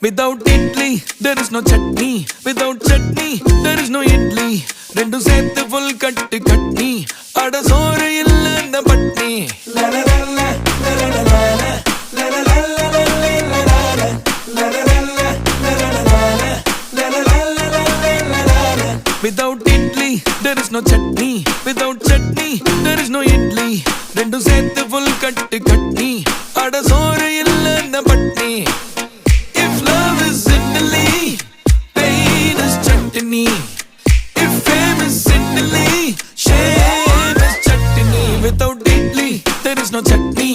Without idli, there is no chutney. Without chutney, there is no idli. Rendu sethu full katti chutney. Ada soru illa na patni. La la la la la la la la la la la la la la la la. Without idli, there is no chutney. Without chutney, there is no idli. Rendu sethu full katti chutney. Ada soru illa na patni. If love is Italy, pain is chutney. If fame is Italy, shame is chutney. Without idli, there is no chutney.